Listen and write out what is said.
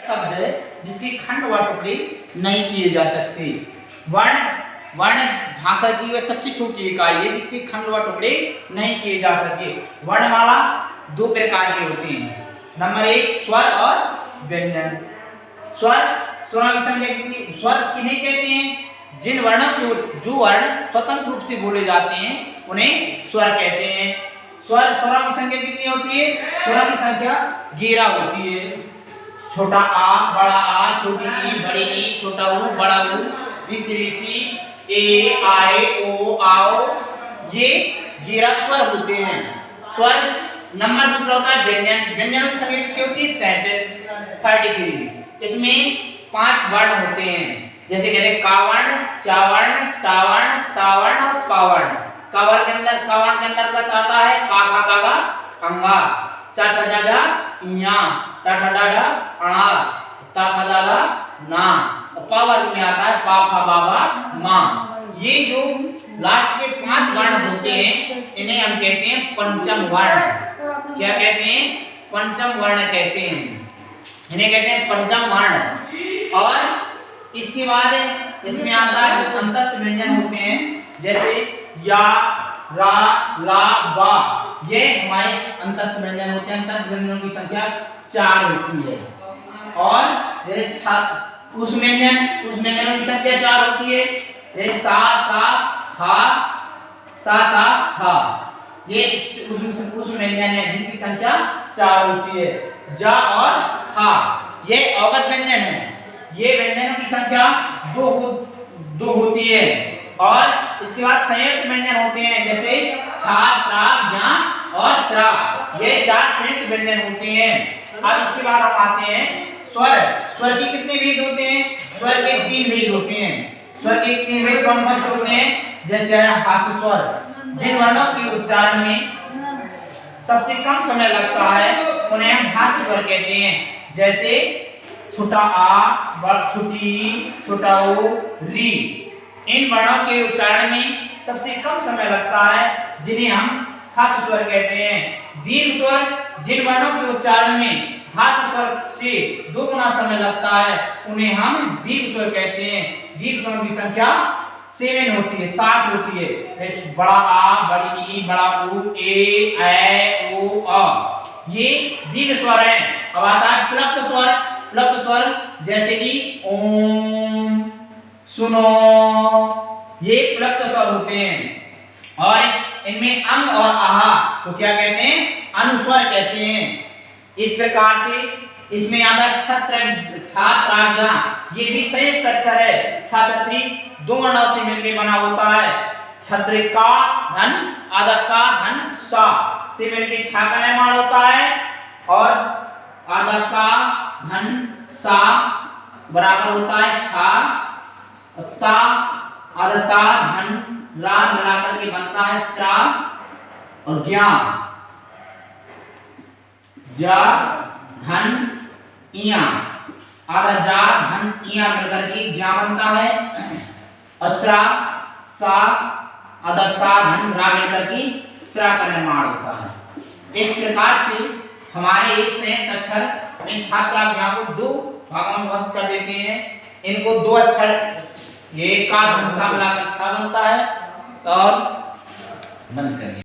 शब्द है जिसके खंड व टुकड़े नहीं किए जा सकते। वर्ण वर्ण भाषा की वह सबसे छोटी इकाई है जिसके खंड व टुकड़े नहीं किए जा सके। वर्णमाला दो प्रकार के होते हैं। नंबर 1 स्वर और व्यंजन। स्वरों की संख्या कितनी? स्वर किन्हें कहते हैं? जिन वर्णों के जो वर्ण स्वतंत्र रूप से बोले जाते हैं उन्हें स्वर कहते हैं। स्वरों की संख्या कितनी होती है? स्वरों की संख्या 11 होती है। छोटा आ, बड़ा आ, छोटी ई, बड़ी ई, छोटा ऊ, बड़ा ऊ, ऋषि, ए, आए, ओ, आओ, ये 11 स्वर होते हैं। स्वर नंबर दूसरा होता है व्यंजन। व्यंजनों की संख्या कितनी होती है? 33। इसमें 5 वर्ण होते हैं, जैसे कहते हैं कावर्ण, चावर्ण, टावर्ण, तावर्ण और पावर्ण। कावर्ण के अंतर्गत आता है का खा का गा अंगा, चा छा जा जा इया, टा ठा डा डा अणा, ता था दा दा ना। और पावर्ण में आता है पा फा बाबा मा। ये जो लास्ट के 5 वर्ण होते हैं इन्हें हम कहते हैं पंचम वर्ण। क्या कहते हैं? पंचम वर्ण कहते हैं। इन्हें कहते हैं पंचम वर्ण। और इसके बाद इसमें आता है अंतस्थ व्यंजन होते हैं, जैसे या, रा, ला, बा। ये हमारे अंतस्थ व्यंजन होते हैं। अंतस्थ व्यंजनों की संख्या 4 होती है। और जैसे उस व्यंजनों की संख्या 4 होती है, जैसे सा, सा, हा, सा, सा, हा। ये उस व्यंजन है जिनकी संख्या 4 होती है। जा और हा ये अवगत व्यंजन है। ये व्यंजनों की संख्या 2 होती है। और इसके बाद संयुक्त व्यंजन होते हैं, जैसे छा, त्रा, ज्ञा और श्रा। ये 4 संयुक्त व्यंजन होते हैं। अब इसके बाद हम आते हैं स्वर। स्वर के कितने भेद होते हैं? स्वर के 3 भेद होते हैं। स्वर के 3 भेद कौन कौन से होते हैं? जैसे हास्य स्वर। जिन वर्णों के उच्चारण में सबसे कम समय लगता है उन्हें हम हास्य स्वर कहते हैं। जैसे छोटा आ, छोटी ई, छोटा ओ, री। इन वर्णों के उच्चारण में सबसे कम समय लगता है जिन्हें हम हास्य स्वर कहते हैं। दीर्घ स्वर जिन वर्णों के उच्चारण में हास्य स्वर से 2 गुना समय लगता है उन्हें हम दीर्घ स्वर कहते हैं। दीर्घ स्वरों की संख्या 7 होती है, 7 होती है। बड़ा आ, बड़ी ई, बड़ा ऊ, ए, ऐ, ओ, अ। ये दीर्घ स्वर हैं। अब आता है प्लुप्त स्वर। प्लुप्त स्वर जैसे कि ओम, सुनो, ये प्लुप्त स्वर होते हैं। और इनमें अंग और आहा तो क्या कहते हैं? अनुस्वर कहते हैं। इस प्रकार से इसमें आता है छत्र, छा, त्रा, ज्ञा। ये भी संयुक्त अक्षर है। छा छत्री 2 वर्णों से मिलकर बना होता है। छत्र का धन, आदक का धन, सा से मिलकर छा का निर्माण होता है। और आदक का धन, सा बराबर होता है छा, ता, आदता, धन, रा मिलाकर के बनता है त्रा। और ज्ञा, जा, धन, इया, आधा जा, धन, इया मिलकर के ज्ञा बनता है। अस्रा, सा, आधा सा, धन, रा मिलकर के स्रा का निर्माण होता है। इस प्रकार से हमारे संयुक्त अक्षर में छात्रा ज्ञा को 2 भागों में विभक्त कर देते हैं। इनको 2 अक्षर ये का धन सा मिलाकर छा बनता है। और बंद करिए।